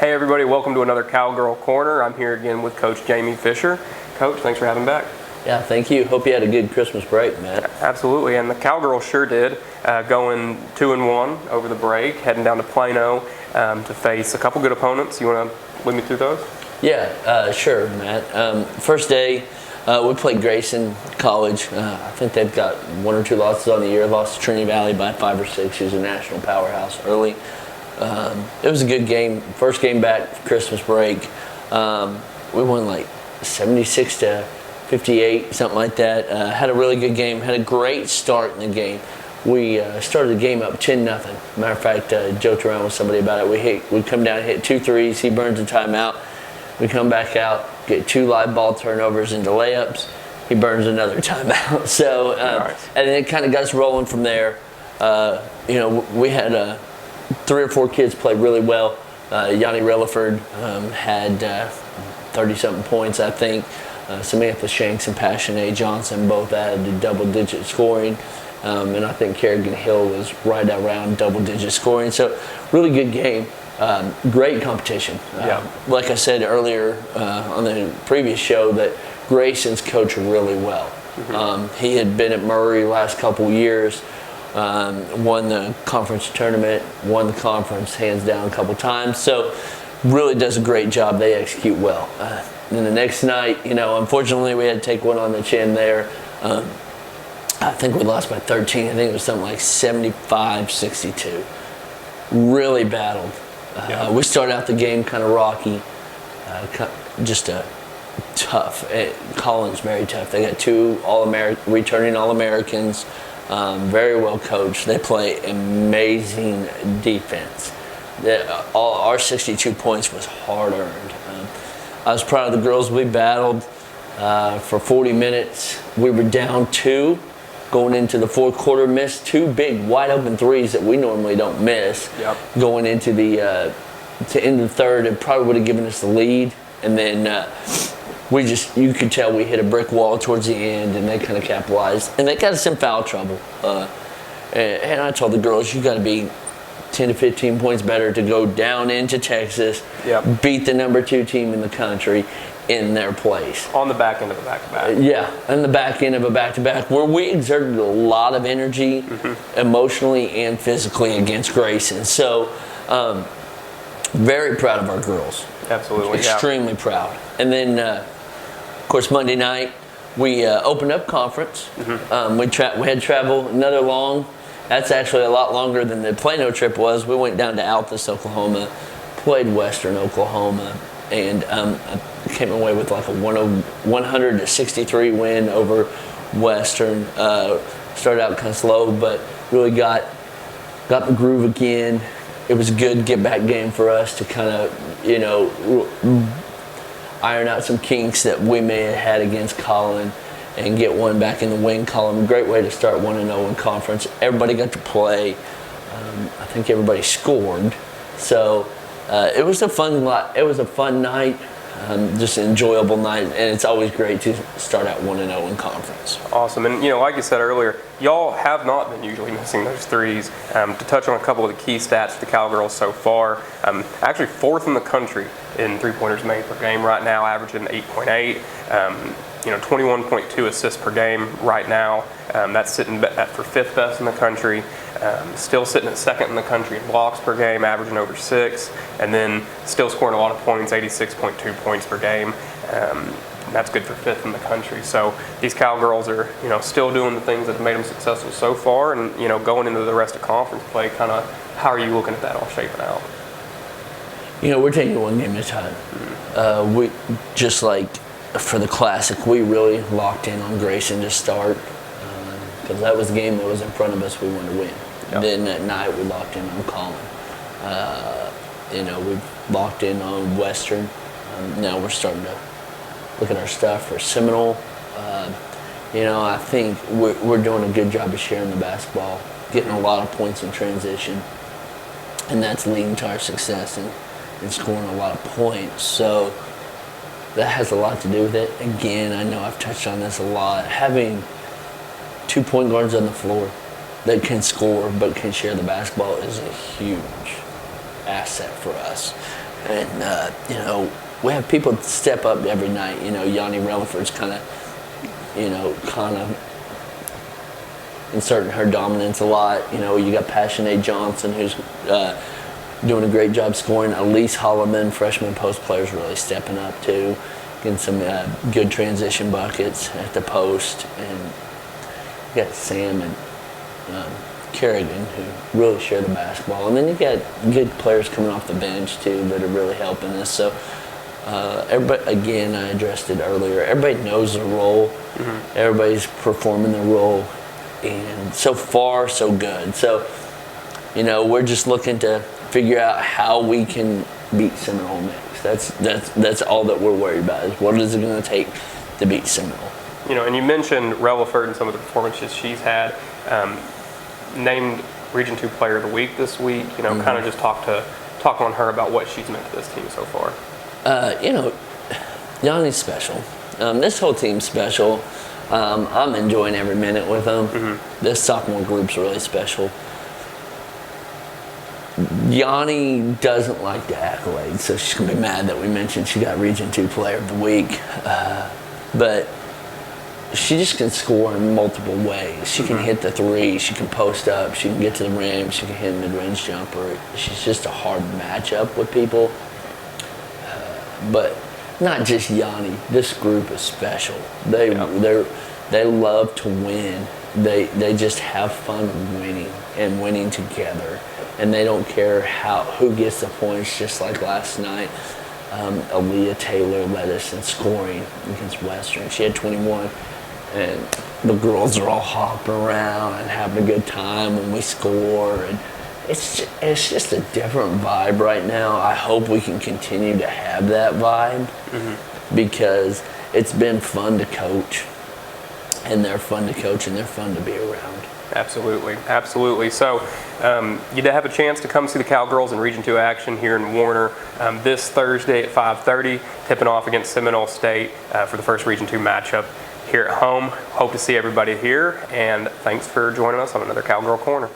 Hey everybody, welcome to another Cowgirl Corner. I'm here again with Coach Jamie Fisher. Coach, thanks for having me back. Yeah, thank you. Hope you had a good Christmas break, Matt. Absolutely, and the Cowgirls sure did. Going 2-1 over the break, heading down to Plano to face a couple good opponents. You want to lead me through those? Yeah, sure, Matt. First day, we played Grayson College. I think they've got 1 or 2 losses on the year. Lost to Trinity Valley by 5 or 6. Who's a national powerhouse early. It was a good game. First game back for Christmas break. We won like 76-58, something like that. Had a really good game. Had a great start in the game. We started the game up 10-0. Matter of fact, joked around with somebody about it. We come down, hit 2 threes. He burns a timeout. We come back out, get 2 live ball turnovers into layups. He burns another timeout. So, Nice. And then it kind of got us rolling from there. We had 3 or 4 kids play really well. Yanni Relaford had 30-something points, I think. Samantha Shanks and Passionate Johnson both added double-digit scoring. And I think Kerrigan Hill was right around double-digit scoring. So, really good game. Great competition. Like I said earlier on the previous show, that Grayson's coached really well. Mm-hmm. He had been at Murray last couple years. Won the conference tournament, won the conference hands down a couple times. So really does a great job. They execute well. Then the next night, unfortunately we had to take one on the chin there. I think we lost by 13. I think it was something like 75-62. Really battled. We started out the game kind of rocky. Just a tough. Collin's very tough. They got 2 returning All-Americans. Very well coached. They play amazing defense. Our 62 points was hard earned. I was proud of the girls. We battled for 40 minutes. We were down 2 going into the fourth quarter. Missed 2 big wide open threes that we normally don't miss. Going into the end of the third, it probably would have given us the lead. And then you could tell we hit a brick wall towards the end, and they kind of capitalized. And they got us in foul trouble. And I told the girls, you got to be 10 to 15 points better to go down into Texas, beat the number 2 team in the country in their place. On the back end of a back-to-back. On the back end of a back-to-back, where we exerted a lot of energy, emotionally and physically, against Grayson. So, very proud of our girls. Absolutely. Extremely proud. And then, of course, Monday night, we opened up conference. We had travel another long. That's actually a lot longer than the Plano trip was. We went down to Altus, Oklahoma, played Western Oklahoma, and came away with like a 100-63 win over Western. Started out kind of slow, but really got the groove again. It was a good get-back game for us to kind of, iron out some kinks that we may have had against Collin and get one back in the win column. Great way to start 1-0 in conference. Everybody got to play. I think everybody scored. So it was a fun night. Just an enjoyable night, and it's always great to start out 1-0 in conference. Awesome, and like you said earlier, y'all have not been usually missing those threes. To touch on a couple of the key stats for the Cowgirls so far, actually 4th in the country in 3-pointers made per game right now, averaging 8.8. 21.2 assists per game right now. That's sitting for 5th best in the country. Still sitting at 2nd in the country in blocks per game, averaging over 6, and then still scoring a lot of points, 86.2 points per game. That's good for 5th in the country. So these Cowgirls are, still doing the things that have made them successful so far, and going into the rest of conference play, kind of how are you looking at that all shaping out? We're taking one game at a time. We just like for the Classic, we really locked in on Grayson to start because that was the game that was in front of us. We wanted to win. Then that night we locked in on Collin. We've locked in on Western. Now we're starting to look at our stuff for Seminole. I think we're doing a good job of sharing the basketball, getting a lot of points in transition, and that's leading to our success and scoring a lot of points. So that has a lot to do with it. Again, I know I've touched on this a lot. Having 2 point guards on the floor that can score but can share the basketball is a huge asset for us. And, we have people step up every night. Yanni Relaford's kind of inserting her dominance a lot. You got Passionate Johnson, who's doing a great job scoring. Elise Holloman, freshman post players, really stepping up too, getting some good transition buckets at the post. And you got Sam and Kerrigan, who really share the basketball. And then you got good players coming off the bench too that are really helping us. So everybody, again, I addressed it earlier, everybody knows their role. Mm-hmm. Everybody's performing their role. And so far, so good. So, we're just looking to figure out how we can beat Seminole next. That's all that we're worried about, is what is it going to take to beat Seminole. And you mentioned Relaford and some of the performances she's had. Named Region 2 Player of the Week this week. Mm-hmm. Kind of just talk on her about what she's meant to this team so far. Yanni's special. This whole team's special. I'm enjoying every minute with them. Mm-hmm. This sophomore group's really special. Yanni doesn't like the accolades, so she's going to be mad that we mentioned she got Region 2 Player of the Week. But she just can score in multiple ways. She can hit the three, she can post up, she can get to the rim, she can hit a mid-range jumper. She's just a hard matchup with people. But not just Yanni. This group is special. They love to win. They just have fun winning and winning together, and they don't care who gets the points. Just like last night, Aaliyah Taylor led us in scoring against Western. She had 21, and the girls are all hopping around and having a good time when we score. And it's just a different vibe right now. I hope we can continue to have that vibe, because it's been fun to coach, and they're fun to coach, and they're fun to be around. Absolutely. So you have a chance to come see the Cowgirls in Region 2 action here in Warner this Thursday at 5:30, tipping off against Seminole State for the first Region 2 matchup here at home. Hope to see everybody here, and thanks for joining us on another Cowgirl Corner.